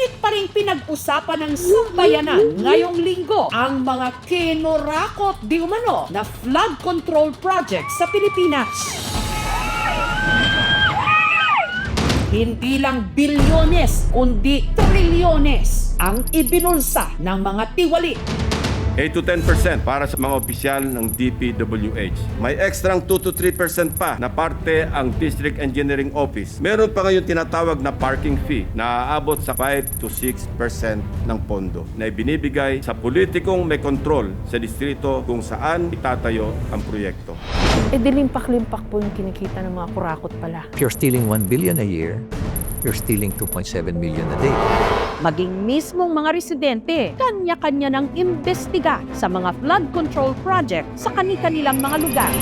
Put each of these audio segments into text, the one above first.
Init pa rin pinag-usapan ng sambayanan ngayong linggo ang mga kinurakot di umano na flood control project sa Pilipinas. Hindi lang bilyones, kundi trilyones ang ibinulsa ng mga tiwali. 8 to 10% para sa mga opisyal ng DPWH. May ekstrang 2 to 3% pa na parte ang District Engineering Office. Meron pa ngayon tinatawag na parking fee na aabot sa 5 to 6% ng pondo na ibinibigay sa politikong may kontrol sa distrito kung saan itatayo ang proyekto. Dilimpak-limpak po yung kinikita ng mga kurakot pala. If you're stealing 1 billion a year, you're stealing 2.7 million a day. Maging mismong mga residente, kanya-kanya ng imbestiga sa mga flood control project sa kani-kanilang mga lugar.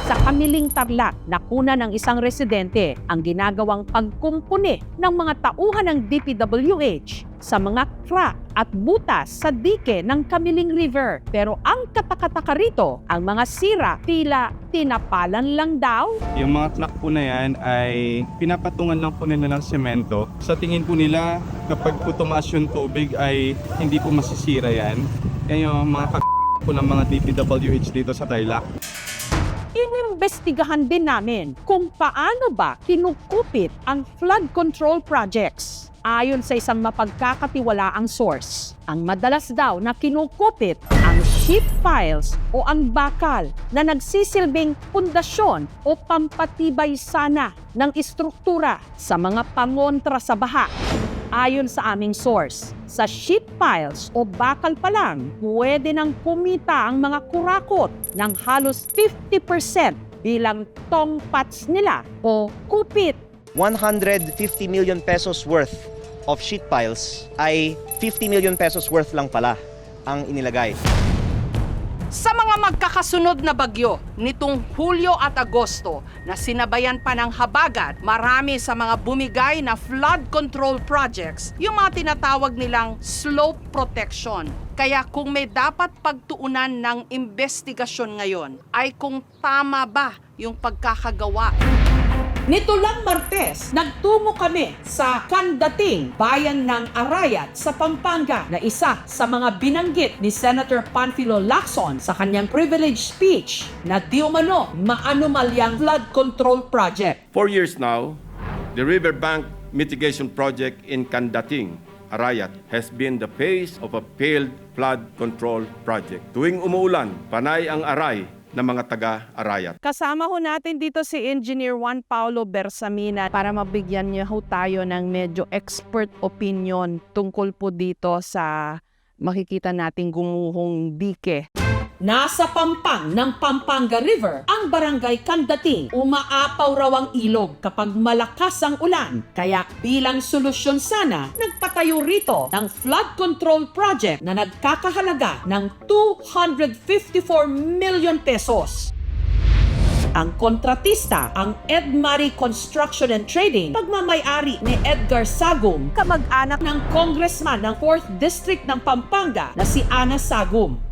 Sa Kamiling Tarlac, nakuna ng isang residente ang ginagawang pagkumpuni ng mga tauhan ng DPWH sa mga crack at butas sa dike ng Kamiling River. Pero ang katakataka rito, ang mga sira tila tinapalan lang daw. Yung mga crack po na yan ay pinapatungan lang po nila ng semento. Sa tingin po nila, kapag po tumaas yung tubig ay hindi po masisira yan. Yan yung mga po ng mga DPWH dito sa Tarlac. Inimbestigahan din namin kung paano ba kinukupit ang flood control projects. Ayon sa isang mapagkakatiwalaang source, ang madalas daw na kinukupit ang sheet piles o ang bakal na nagsisilbing pundasyon o pampatibay sana ng istruktura sa mga pangontra sa baha. Ayon sa aming source, sa sheet piles o bakal pa lang, pwede nang kumita ang mga kurakot ng halos 50% bilang tongpats nila o kupit. 150 million pesos worth of sheet piles ay 50 million pesos worth lang pala ang inilagay. Sa mga magkakasunod na bagyo nitong Hulyo at Agosto na sinabayan pa ng habagat, marami sa mga bumigay na flood control projects yung mga tinatawag nilang slope protection. Kaya kung may dapat pagtuunan ng investigasyon ngayon ay kung tama ba yung pagkakagawa. Nito lang Martes, nagtungo kami sa Candating, bayan ng Arayat sa Pampanga na isa sa mga binanggit ni Senator Panfilo Lacson sa kanyang privilege speech na di umano maanumalyang flood control project. 4 years now, the riverbank mitigation project in Candating, Arayat, has been the face of a failed flood control project. Tuwing umuulan, panay ang aray ng mga taga-Arayat. Kasama ho natin dito si Engineer Juan Paulo Bersamina para mabigyan niya ho tayo ng medyo expert opinion tungkol po dito sa makikita nating gumuhong dike. Nasa pampang ng Pampanga River, ang barangay Candating, umaapaw raw ang ilog kapag malakas ang ulan. Kaya bilang solusyon sana, nagpatayo rito ng flood control project na nagkakahalaga ng 254 million pesos. Ang kontratista, ang Edmari Construction and Trading, pagmamayari ni Edgar Sagum, kamag-anak ng congressman ng 4th District ng Pampanga na si Ana Sagum.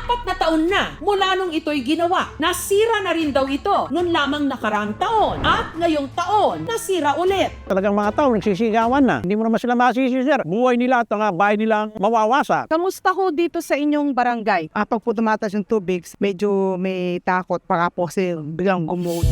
4 na taon na mula nung ito'y ginawa. Nasira na rin daw ito noon lamang nakaraang taon. At ngayong taon, nasira ulit. Talagang mga tao nagsisigawan na. Hindi mo naman sila masisisir. Buhay nila at ang bahay nila mawawasak. Kamusta ho dito sa inyong barangay? Pag po tumataas yung tubig, medyo may takot para po kasi biglang gumuhod.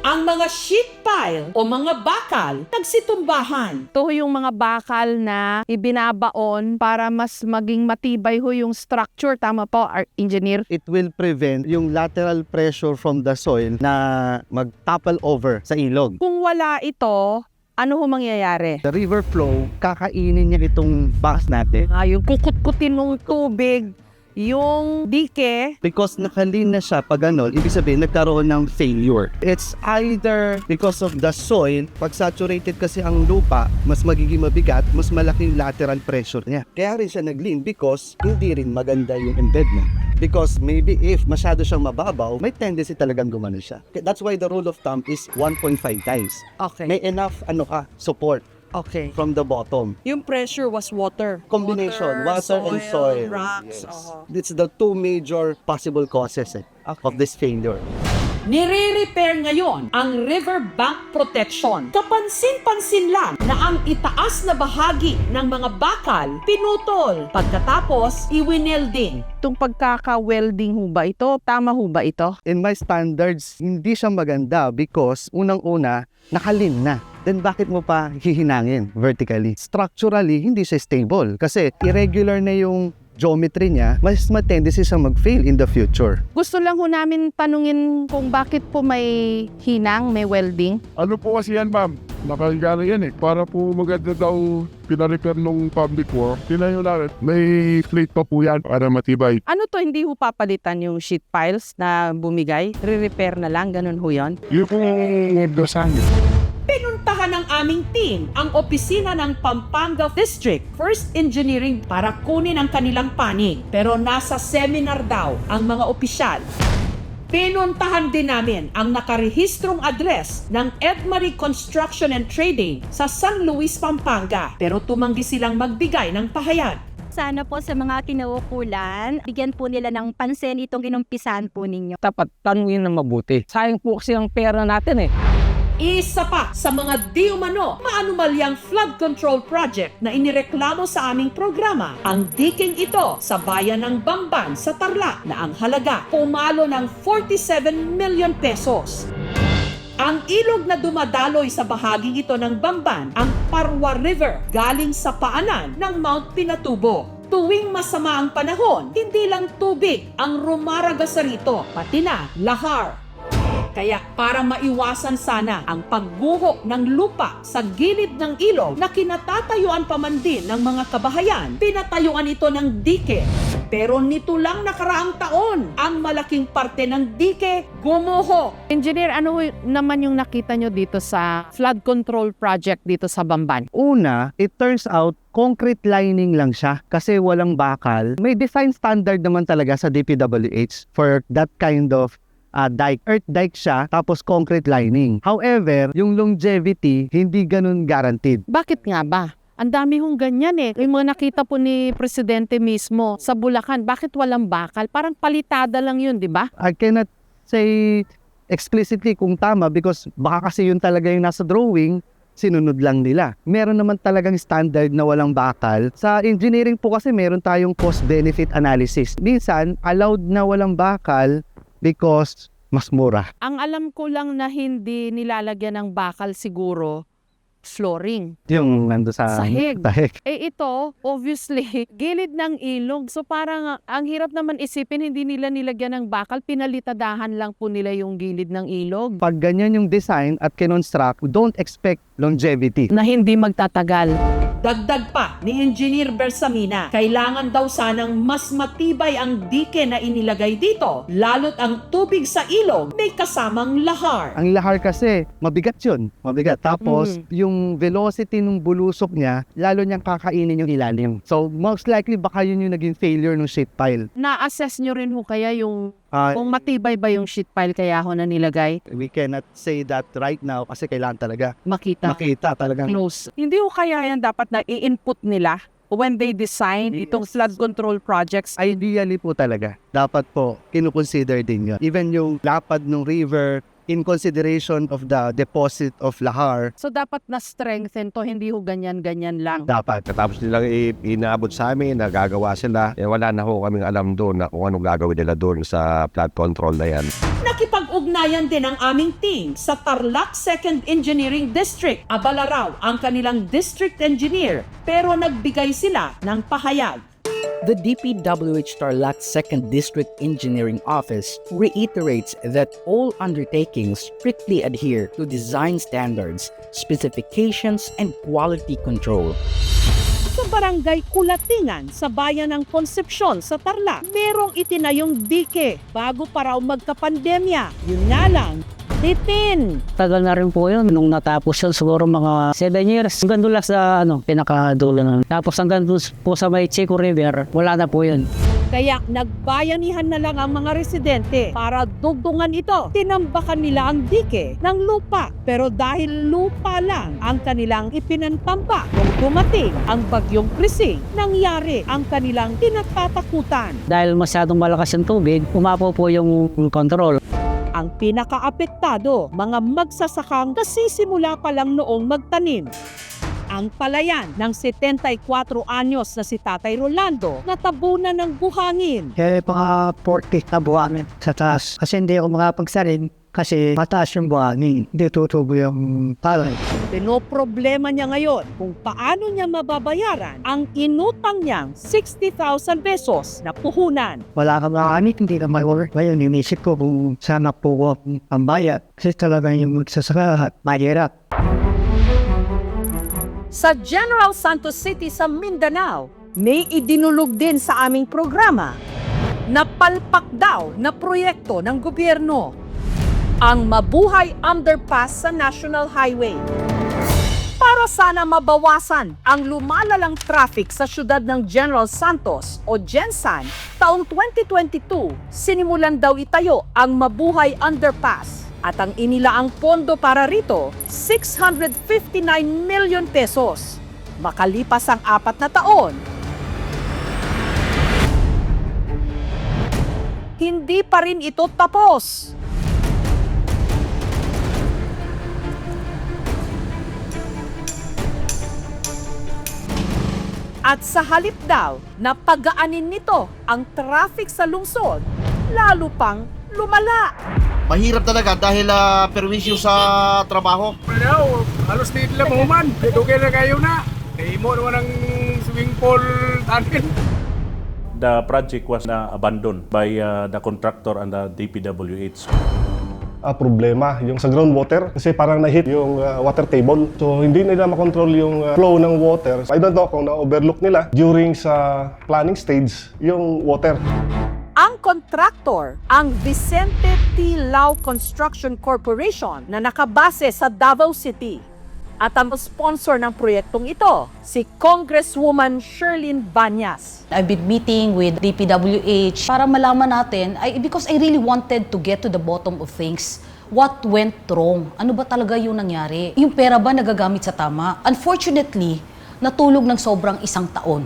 Ang mga sheet pile o mga bakal, nagsitumbahan. Ito ho yung mga bakal na ibinabaon para mas maging matibay ho yung structure. Tama po, Engineer? It will prevent yung lateral pressure from the soil na mag-topple over sa ilog. Kung wala ito, ano ho mangyayari? The river flow, kakainin niya itong box natin. Yung kukut-kutin ng tubig, yung dike. Because nakalin na siya pag ano, ibig sabihin nagkaroon ng failure. It's either because of the soil, pag saturated kasi ang lupa, mas magiging mabigat, mas malaking lateral pressure niya. Kaya rin siya nag-lean because hindi rin maganda yung embedment. Because maybe if masyado siyang mababaw, may tendency talagang gumano siya. That's why the rule of thumb is 1.5 times. Okay. May enough support Okay. from the bottom. Yung pressure was water. Combination, water and soil. Rocks. Yes. It's the two major possible causes of this failure. Nire-repair ngayon ang riverbank protection. Kapansin-pansin lang na ang itaas na bahagi ng mga bakal pinutol. Pagkatapos, iwinelding. Itong pagkaka-welding ho ba ito? Tama ho ba ito? In my standards, hindi siya maganda because unang-una, nakalim na. Then bakit mo pa hihinangin vertically? Structurally, hindi siya stable kasi irregular na yung geometry niya, mas tendency siya mag-fail in the future. Gusto lang ho namin tanungin kung bakit po may hinang, may welding. Ano po kasi yan, ma'am? Nakagana yan eh. Para po maganda daw pinarepair nung public work, tinayo namin. May plate pa po yan para matibay. Ano to, hindi ho papalitan yung sheet piles na bumigay? Re-repair na lang, ganun ho yun? Yun po dosan. Pinuntahan ng aming team ang opisina ng Pampanga District First Engineering para kunin ang kanilang panig. Pero nasa seminar daw ang mga opisyal. Pinuntahan din namin ang nakarehistrong address ng Edmarie Construction and Trading sa San Luis, Pampanga. Pero tumanggi silang magbigay ng pahayag. Sana po sa mga kinaukulan, bigyan po nila ng pansin itong inumpisahan po ninyo. Dapat tanungin na mabuti. Sayang po kasi ang pera natin eh. Isa pa sa mga di umano maanumalyang flood control project na inireklamo sa aming programa, ang diking ito sa bayan ng Bamban sa Tarlac na ang halaga pumalo ng 47 million pesos. Ang ilog na dumadaloy sa bahaging ito ng Bamban, ang Parwa River, galing sa paanan ng Mount Pinatubo. Tuwing masama ang panahon, hindi lang tubig ang rumaragas rito, pati na lahar. Kaya para maiwasan sana ang pagguho ng lupa sa gilid ng ilog na kinatatayuan pa man din ng mga kabahayan, pinatayuan ito ng dike. Pero nito lang nakaraang taon, ang malaking parte ng dike gumuho. Engineer, ano naman yung nakita nyo dito sa flood control project dito sa Bamban? Una, it turns out concrete lining lang siya kasi walang bakal. May design standard naman talaga sa DPWH for that kind of dike. Earth dike siya, tapos concrete lining. However, yung longevity, hindi ganun guaranteed. Bakit nga ba? Ang dami hong ganyan eh. Yung mga nakita po ni Presidente mismo sa Bulacan, bakit walang bakal? Parang palitada lang yun, di ba? I cannot say explicitly kung tama because baka kasi yun talaga yung nasa drawing, sinunod lang nila. Meron naman talagang standard na walang bakal. Sa engineering po kasi meron tayong cost-benefit analysis. Minsan, allowed na walang bakal because mas mura. Ang alam ko lang na hindi nilalagyan ng bakal siguro, flooring. Yung nando sa Sahig. sahig. Eh ito, obviously, gilid ng ilog. So parang ang hirap naman isipin, hindi nila nilagyan ng bakal, pinalitadahan lang po nila yung gilid ng ilog. Pag ganyan yung design at kinonstruct, don't expect longevity. Na hindi magtatagal. Dagdag pa ni Engineer Bersamina, kailangan daw sanang mas matibay ang dike na inilagay dito, lalo't ang tubig sa ilog may kasamang lahar. Ang lahar kasi, mabigat yun. Mabigat. Tapos, yung velocity ng bulusok niya, lalo niyang kakainin yung ilalim. So, most likely, baka yun yung naging failure ng sheet pile. Na-assess nyo rin ho kaya yung kung matibay ba yung sheet pile kaya ho na nilagay? We cannot say that right now kasi kailangan talaga Makita talagang close. Hindi ho kaya yan dapat na i-input nila when they design itong flood control projects? ideally po talaga. Dapat po, kinukonsider din yun. Even yung lapad ng river, in consideration of the deposit of lahar, So dapat na-strengthen to, hindi ho ganyan-ganyan lang. dapat. Katapos nilang inaabot sa amin, nagagawa sila, wala na ho kaming alam doon na kung anong gagawin nila doon sa flood control na yan. Nakipag-ugnayan din ang aming team sa Tarlac 2nd Engineering District. Abala raw ang kanilang district engineer pero nagbigay sila ng pahayag. The DPWH Tarlac 2nd District Engineering Office reiterates that all undertakings strictly adhere to design standards, specifications, and quality control. Sa barangay Kulatingan sa bayan ng Concepcion sa Tarlac, merong itinayong dike bago pa raw magkapandemya. Yun nga lang, titin. Tagal na rin po yun. Nung natapos yun, siguro mga 7 years. Hanggang doon lang sa pinakadulo na. Tapos hanggang doon po sa may Chico River, wala na po yun. Kaya nagbayanihan na lang ang mga residente para dugtungan ito. Tinambakan nila ang dike ng lupa. Pero dahil lupa lang ang kanilang ipinantamba, nung dumating ang bagyong Krising, nangyari ang kanilang kinatatakutan. Dahil masyadong malakas yung tubig, umapo po yung control. Ang pinakaapektado, mga magsasakang nasisimula pa lang noong magtanim. Ang palayan ng 74 anyos na si Tatay Rolando natabunan ng buhangin. Kaya mga 40 na buhangin sa taas. Kasi hindi ako makapagsarin kasi mataas yung buhangin. Hindi tutubo yung palay. Pinoproblema niya ngayon kung paano niya mababayaran ang inutang niyang 60,000 pesos na puhunan. Wala kang makamit, hindi ka may-work. Ngayon, inisip ko kung sana po ako ang bayad. Kasi talaga yung magsasaka, mahirap. Sa General Santos City sa Mindanao, may idinulog din sa aming programa na palpak daw na proyekto ng gobyerno. Ang Mabuhay Underpass sa National Highway. Para sana mabawasan ang lumalalang traffic sa syudad ng General Santos o GenSan, taong 2022, sinimulan daw itayo ang Mabuhay Underpass. At ang inilaang pondo para rito, 659 million pesos. Makalipas ang 4 na taon, hindi pa rin ito tapos. At sa halip daw na pagaanin nito ang traffic sa lungsod, lalo pang lumala. Mahirap talaga dahil perwisyo sa trabaho. Halos di nila mahuman. Dugay na kayo na. Imo naman ang swimming pool tunnel. The project was abandoned by the contractor and the DPWH. Problema yung sa groundwater kasi parang na-hit yung water table. So hindi nila makontrol yung flow ng water. I don't know kung na-overlook nila during sa planning stage yung water. Ang kontraktor, ang Vicente T. Lau Construction Corporation na nakabase sa Davao City. At ang sponsor ng proyektong ito, si Congresswoman Sherlyn Banyas. I've been meeting with DPWH para malaman natin, because I really wanted to get to the bottom of things. What went wrong? Ano ba talaga yung nangyari? Yung pera ba nagagamit sa tama? Unfortunately, natulog ng sobrang 1 taon.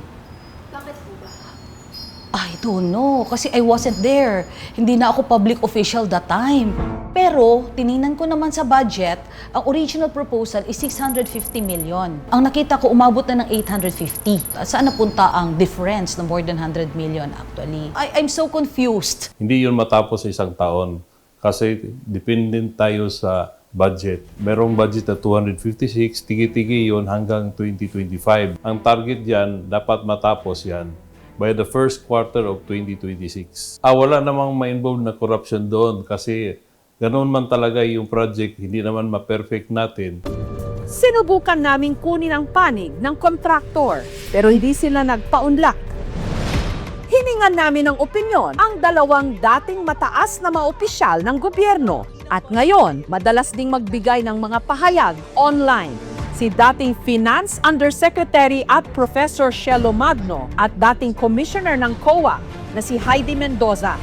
I don't know, kasi I wasn't there. Hindi na ako public official that time. Pero, tiningnan ko naman sa budget, ang original proposal is 650 million. Ang nakita ko, umabot na ng 850. Saan napunta ang difference na more than 100 million actually? I'm so confused. Hindi yun matapos sa 1 taon kasi dependent tayo sa budget. Merong budget na 256, tigi-tigi yun hanggang 2025. Ang target yan, dapat matapos yan by the first quarter of 2026. Wala namang ma-involve na corruption doon kasi ganoon man talaga yung project, hindi naman ma-perfect natin. Sinubukan naming kunin ang panig ng kontraktor pero hindi sila nagpaunlak. Hiningan namin ng opinyon ang 2 dating mataas na mga opisyal ng gobyerno at ngayon madalas ding magbigay ng mga pahayag online. Si dating Finance Undersecretary at Professor Shelo Magno at dating Commissioner ng COA na si Heidi Mendoza.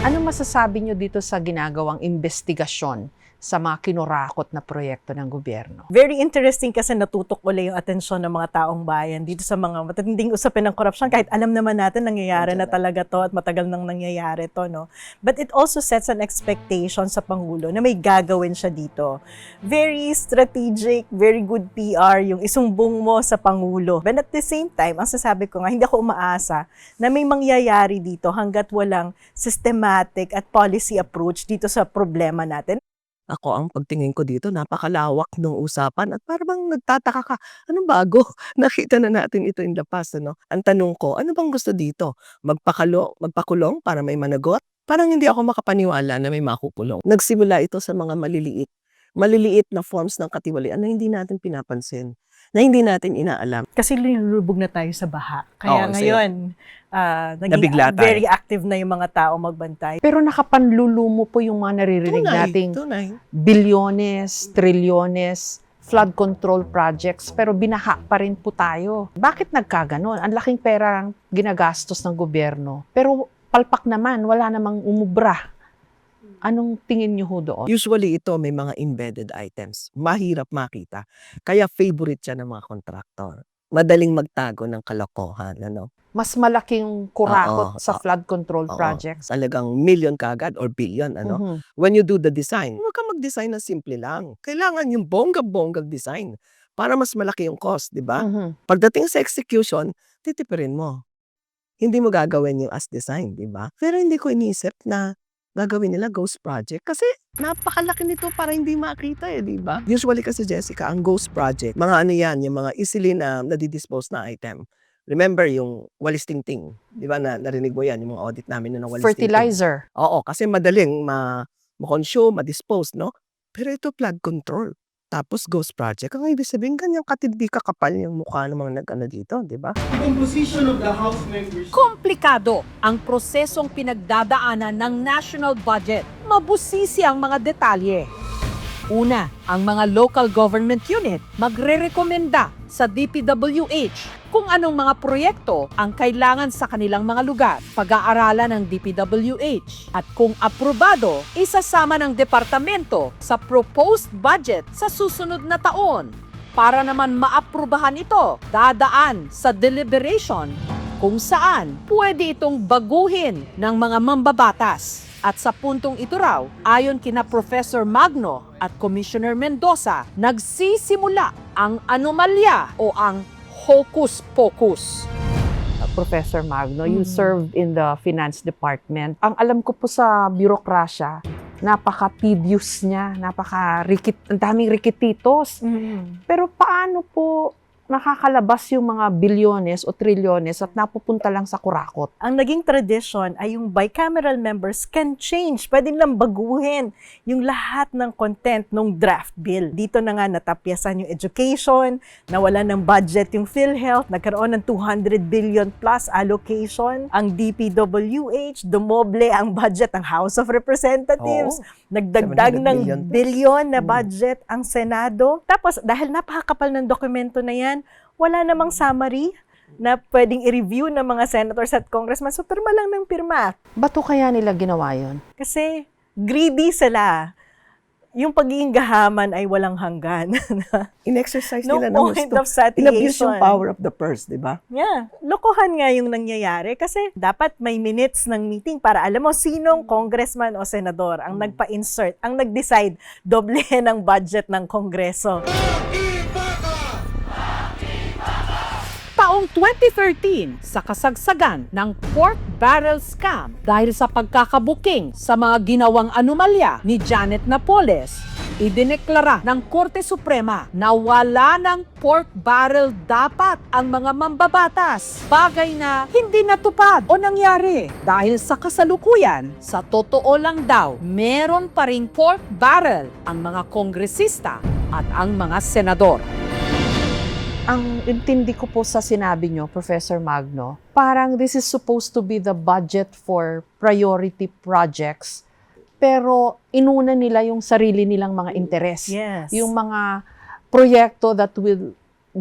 Ano masasabi niyo dito sa ginagawang investigasyon sa mga kinurakot na proyekto ng gobyerno? Very interesting kasi natutok uli yung atensyon ng mga taong bayan dito sa mga matinding usapin ng korupsyon kahit alam naman natin nangyayari na talaga to at matagal nang nangyayari to, no? But it also sets an expectation sa Pangulo na may gagawin siya dito. Very strategic, very good PR yung isumbong mo sa Pangulo. But at the same time, ang sasabi ko nga, hindi ako umaasa na may mangyayari dito hanggat walang systematic at policy approach dito sa problema natin. Ako, ang pagtingin ko dito, napakalawak ng usapan at parang nagtataka ka, anong bago? Nakita na natin ito in the past, ano? Ang tanong ko, ano bang gusto dito? Magpakulong para may managot? Parang hindi ako makapaniwala na may makukulong. Nagsimula ito sa mga maliliit na forms ng katiwalian na hindi natin pinapansin, na hindi natin inaalam. Kasi lulubog na tayo sa baha. Kaya ngayon, naging very active na yung mga tao magbantay. Pero nakapanlulumo po yung mga naririnig nating bilyones, trilyones, flood control projects, pero binaha pa rin po tayo. Bakit nagkaganon? Ang laking pera ang ginagastos ng gobyerno. Pero palpak naman, wala namang umubra. Anong tingin niyo ho doon? Usually ito may mga embedded items. Mahirap makita. Kaya favorite siya ng mga kontraktor. madaling magtago ng kalokohan, ano? Mas malaking kurakot Oo, sa flood control Oo, projects. talagang million kaagad or billion, ano? Mhm. When you do the design, huwag kang mag-design na simple lang. Kailangan yung bongga-bongga design para mas malaki yung cost, di ba? Mhm. Pagdating sa execution, titipirin mo. Hindi mo gagawin yung as design, di ba? Pero hindi ko iniisip na gagawin nila ghost project kasi napakalaki nito para hindi makita di ba? Usually kasi, Jessica, ang ghost project, mga ano yan, yung mga easily na nadidispose na item. Remember yung walis tingting, di ba na narinig mo yan, yung mga audit namin na ng walis tingting. Fertilizer. Oo, kasi madaling ma-consume, ma-dispose, no? Pero ito flood control. Tapos ghost project. Ang ibig sabihin, ganyang katindi kakapal yung mukha ng mga nag-ano dito, di ba? Composition of the House members. Komplikado ang prosesong pinagdadaanan ng national budget. Mabusisi ang mga detalye. Una, ang mga local government unit magre-rekomenda sa DPWH kung anong mga proyekto ang kailangan sa kanilang mga lugar. Pag-aaralan ng DPWH at kung aprobado, isasama ng departamento sa proposed budget sa susunod na taon. Para naman maaprubahan ito, dadaan sa deliberation kung saan pwede itong baguhin ng mga mambabatas. At sa puntong ito raw, ayon kina Professor Magno at Commissioner Mendoza, nagsisimula ang anomalya o ang hocus pocus. Professor Magno, you served in the finance department. Ang alam ko po sa birokrasya, napaka-tedious niya, ang daming rikititos. Pero paano po nakakalabas yung mga bilyones o trilyones at napupunta lang sa kurakot? Ang naging tradition ay yung bicameral members can change. Pwede nilang baguhin yung lahat ng content ng draft bill. Dito na nga natapyasan yung education, nawala ng budget yung PhilHealth, nagkaroon ng 200 billion plus allocation. Ang DPWH, dumoble ang budget ng House of Representatives. Nagdagdag 700 ng billion plus. billion na budget ang Senado. Tapos dahil napakakapal ng dokumento na yan, wala namang summary na pwedeng i-review ng mga senators at congressmen. So, pirma lang ng pirma. Ba't kaya nila ginawa yun? Kasi greedy sila. Yung pagiging gahaman ay walang hanggan. In-exercise No nila ng point gusto. of satiation. In-abuse yung power of the purse, di ba? Yeah. Lokohan nga yung nangyayari kasi dapat may minutes ng meeting para alam mo sinong congressman o senador ang nagpa-insert, ang nag-decide doblehin ang budget ng Kongreso. Taong 2013 sa kasagsagan ng pork barrel scam dahil sa pagkakabuking sa mga ginawang anomalya ni Janet Napoles, idineklara ng Korte Suprema na wala ng pork barrel dapat ang mga mambabatas. Bagay na hindi natupad o nangyari dahil sa kasalukuyan, sa totoo lang daw, meron pa ring pork barrel ang mga kongresista at ang mga senador. Ang intindi ko po sa sinabi nyo, Professor Magno, parang this is supposed to be the budget for priority projects, pero inuna nila yung sarili nilang mga interes. Yes. Yung mga proyekto that will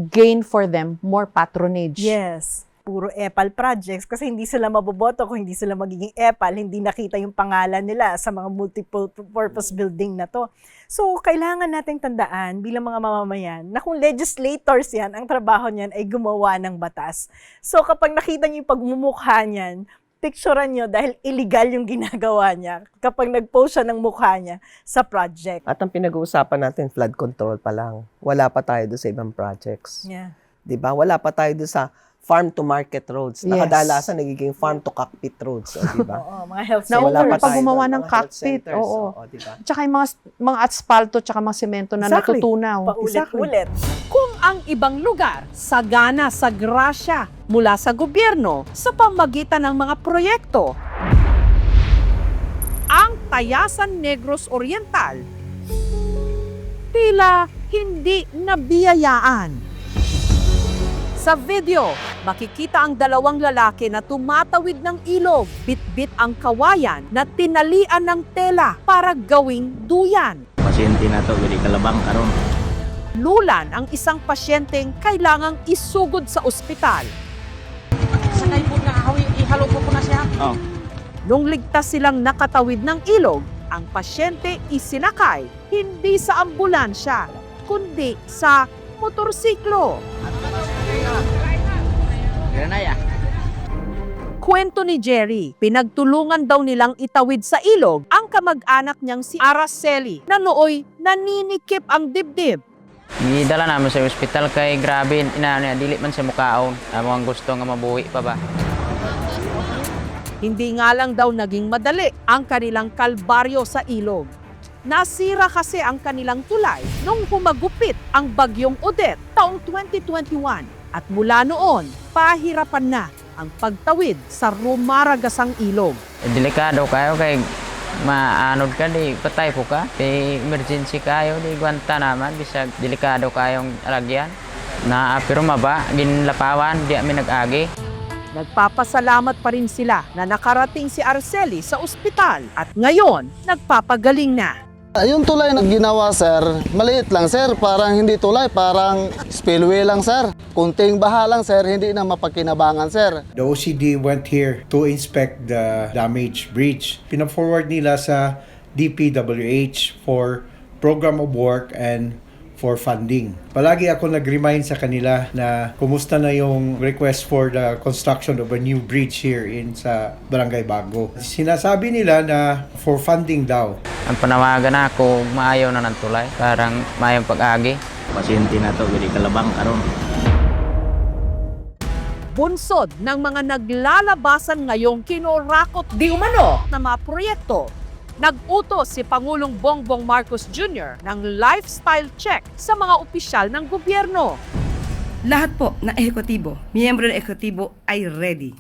gain for them more patronage. Yes. Puro EPAL projects kasi hindi sila maboboto kung hindi sila magiging EPAL, hindi nakita yung pangalan nila sa mga multiple purpose building na to. So, kailangan nating tandaan bilang mga mamamayan na kung legislators yan, ang trabaho niyan ay gumawa ng batas. So, kapag nakita niyo yung pagmumukha niyan, picturean nyo dahil illegal yung ginagawa niya kapag nag-post siya ng mukha niya sa project. At ang pinag-uusapan natin, flood control pa lang. Wala pa tayo doon sa ibang projects. Yeah. Diba? Wala pa tayo doon sa farm-to-market roads. Yes. Nakadalasan nagiging farm-to-cockpit roads. O, diba? Oo, mga health wala Nauna pa pa tayo gumawa doon, ng mga health cockpit. centers, Oo. diba? Tsaka yung mga asfalto tsaka mga semento na Exactly. natutunaw. Paulit-ulit. Kung ang ibang lugar sagana sa grasya mula sa gobyerno sa pamagitan ng mga proyekto, ang Tayasan Negros Oriental tila hindi nabiyayaan. Sa video, makikita ang dalawang lalaki na tumatawid ng ilog, bit-bit ang kawayan na tinalian ng tela para gawing duyan. Pasyente na to, hindi kalabang karon. Lulan ang isang pasyenteng kailangang isugod sa ospital. Sakay po na, ihalo po na siya. Oh. Nung ligtas silang nakatawid ng ilog, ang pasyente isinakay hindi sa ambulansya, kundi sa motorsiklo. Kwento ni Jerry, pinagtulungan daw nilang itawid sa ilog ang kamag-anak niyang si Araceli na nooy naninikip ang dibdib. Gidala namin sa ospital kay grabe, dili man sa mukaon. Among gusto nga mabuhi pa ba. Hindi nga lang daw naging madali ang kanilang kalbaryo sa ilog. Nasira kasi ang kanilang tulay nung humagupit ang bagyong Odette taong 2021 at mula noon, pahirapan na ang pagtawid sa rumaragasang ilog. Delikado kayo kay maanod ka, di patay po ka. Di emergency kayo, di gwanta naman, bisag delikado kayong alagyan. Pero maba, ginlapawan, di amin nag-agi. Nagpapasalamat pa rin sila na nakarating si Araceli sa ospital at ngayon, nagpapagaling na. Yung tulay na ginawa, sir, maliit lang, sir. Parang hindi tulay, parang spillway lang, sir. Kunting baha lang, sir, hindi na mapakinabangan, sir. The OCD went here to inspect the damaged bridge. Pina-forward nila sa DPWH for program of work and for funding. Palagi ako nag-remind sa kanila na kumusta na yung request for the construction of a new bridge here sa Barangay Bago. Sinasabi nila na for funding daw. Ang panawagan ako, maayaw na ng tulay. Parang mayang pag-agi. Pasyente na to, hindi kalabang karon. Bunsod ng mga naglalabasan ngayong kinorakot di umano na mga proyekto. Nag-utos si Pangulong Bongbong Marcos Jr. ng lifestyle check sa mga opisyal ng gobyerno. Lahat po na ehekutibo, miyembro ng ehekutibo ay ready,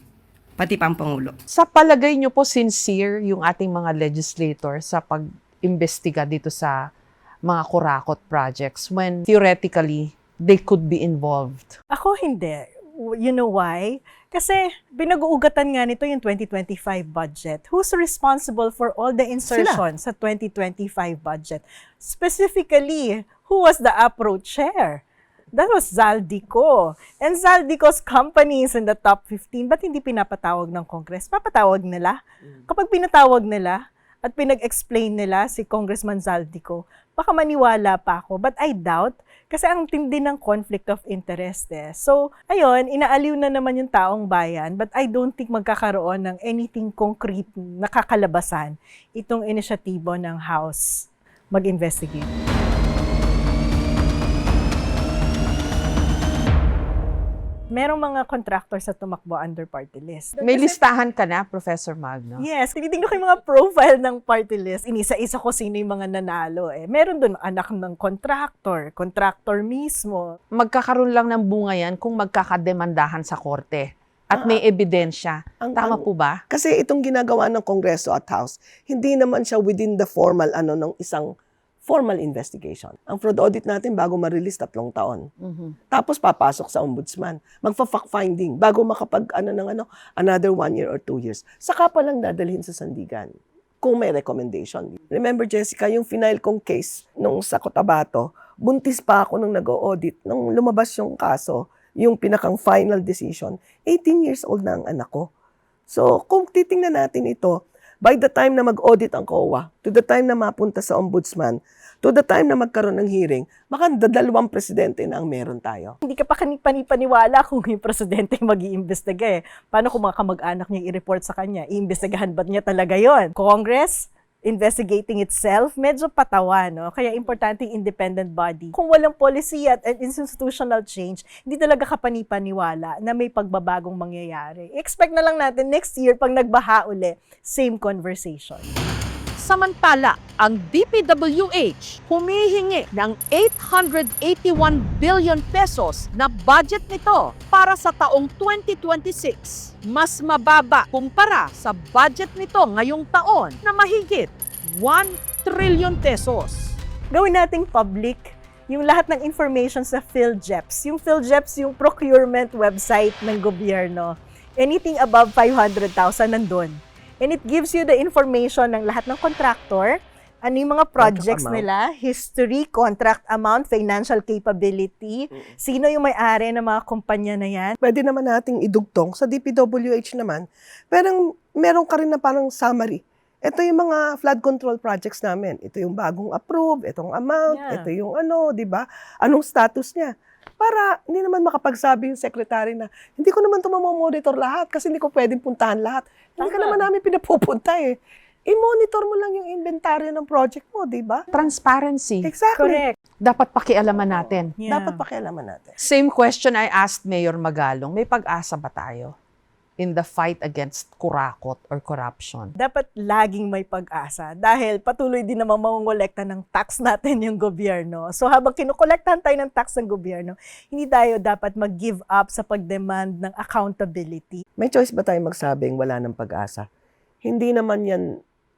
pati pang Pangulo. Sa palagay niyo po sincere yung ating mga legislator sa pag-imbestiga dito sa mga kurakot projects when theoretically they could be involved? Ako hindi. You know why? Kasi pinag-uugatan nga nito yung 2025 budget. Who's responsible for all the insertions sa 2025 budget? Specifically, who was the APRO chair? That was Zaldico. And Zaldico's company is in the top 15. Ba't hindi pinapatawag ng Congress? Papatawag nila. Kapag pinatawag nila at pinag-explain nila si Congressman Zaldico, baka maniwala pa ako. But I doubt. Kasi ang tindi ng conflict of interest eh. So, ayun, inaaliw na naman yung taong bayan, but I don't think magkakaroon ng anything concrete na kakalabasan itong inisyatibo ng House mag-investigate. Merong mga contractors sa tumakbo under party list. May listahan ka na, Professor Magno? Yes, tinitingnan ko yung mga profile ng party list. Inisa-isa ko sino yung mga nanalo. Meron doon anak ng contractor mismo. Magkakaroon lang ng bunga yan kung magkakademandahan sa korte at may ebidensya. Tama po ba? Kasi itong ginagawa ng Kongreso at House, hindi naman siya within the formal ng isang formal investigation. Ang fraud audit natin bago ma-release 3 taon. Tapos papasok sa ombudsman. Magfa-fact-finding bago makapag another 1 year or 2 years. Saka pa lang dadalhin sa sandigan kung may recommendation. Remember, Jessica, yung final kong case nung sa Cotabato, buntis pa ako nung nag-audit. Nung lumabas yung kaso, yung pinakang final decision, 18 years old na ang anak ko. So, kung titingnan natin ito, by the time na mag-audit ang COA, to the time na mapunta sa ombudsman, to the time na magkaroon ng hearing, baka 2 presidente na ang meron tayo. Hindi ka pa panipaniwala kung yung presidente mag-iimbestiga eh. Paano kung mga kamag-anak niya i-report sa kanya? Iimbestigahan ba niya talaga yon? Congress? Investigating itself? Medyo patawa, no? Kaya importante yung independent body. Kung walang policy at institutional change, hindi talaga kapanipaniwala na may pagbabagong mangyayari. Expect na lang natin next year pag nagbaha uli, same conversation. Samantala, ang DPWH humihingi ng 881 billion pesos na budget nito para sa taong 2026. Mas mababa kumpara sa budget nito ngayong taon na mahigit 1 trillion pesos. Gawin nating public yung lahat ng information sa PhilJeps. Yung PhilJeps, yung procurement website ng gobyerno. Anything above 500,000 nandun. And it gives you the information ng lahat ng contractor, ano yung mga projects nila, history, contract amount, financial capability, sino yung may-ari ng mga kumpanya na yan. Pwede naman nating idugtong sa DPWH naman, pero meron ka rin na parang summary. Ito yung mga flood control projects namin. Ito yung bagong approve, itong amount, Yeah. ito yung ano, di ba? Anong status niya? Para hindi naman makapagsabi yung secretary na, hindi ko naman ito mamomonitor lahat kasi hindi ko pwedeng puntahan lahat. Hindi ka Tama. naman namin pinapupunta eh. I-monitor mo lang yung inventory ng project mo, di ba? Transparency. Exactly. Dapat pakialaman natin. Dapat pakialaman natin. Same question I asked Mayor Magalong, may pag-asa ba tayo in the fight against kurakot or corruption? Dapat laging may pag-asa dahil patuloy din namang mangongolekta ng tax natin yung gobyerno. So habang kinukolektahan tayo ng tax ng gobyerno, hindi tayo dapat mag-give up sa pag-demand ng accountability. May choice ba tayong magsabing wala ng pag-asa? Hindi naman yan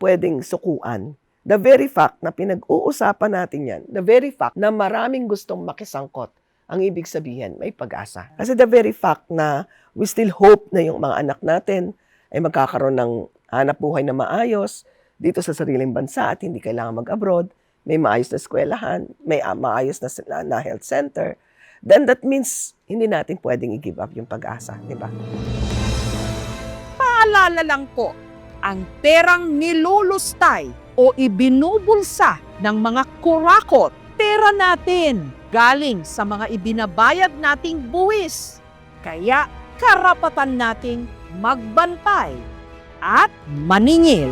pwedeng sukuan. The very fact na pinag-uusapan natin yan, the very fact na maraming gustong makisangkot, ang ibig sabihin, may pag-asa. Kasi the very fact na we still hope na yung mga anak natin ay magkakaroon ng hanap buhay na maayos dito sa sariling bansa at hindi kailangan mag-abroad, may maayos na eskwelahan, may maayos na health center, then that means hindi natin pwedeng i-give up yung pag-asa, di ba? Paalala lang po, ang perang nilulustay o ibinubulsa ng mga kurakot, pera natin galing sa mga ibinabayad nating buwis. Kaya karapatan nating magbantay at maningil.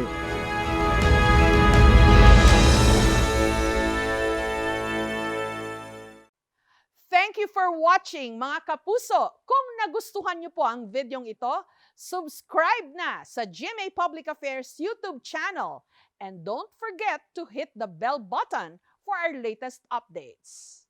Thank you for watching mga kapuso. Kung nagustuhan niyo po ang videong ito, subscribe na sa GMA Public Affairs YouTube channel. And don't forget to hit the bell button for our latest updates.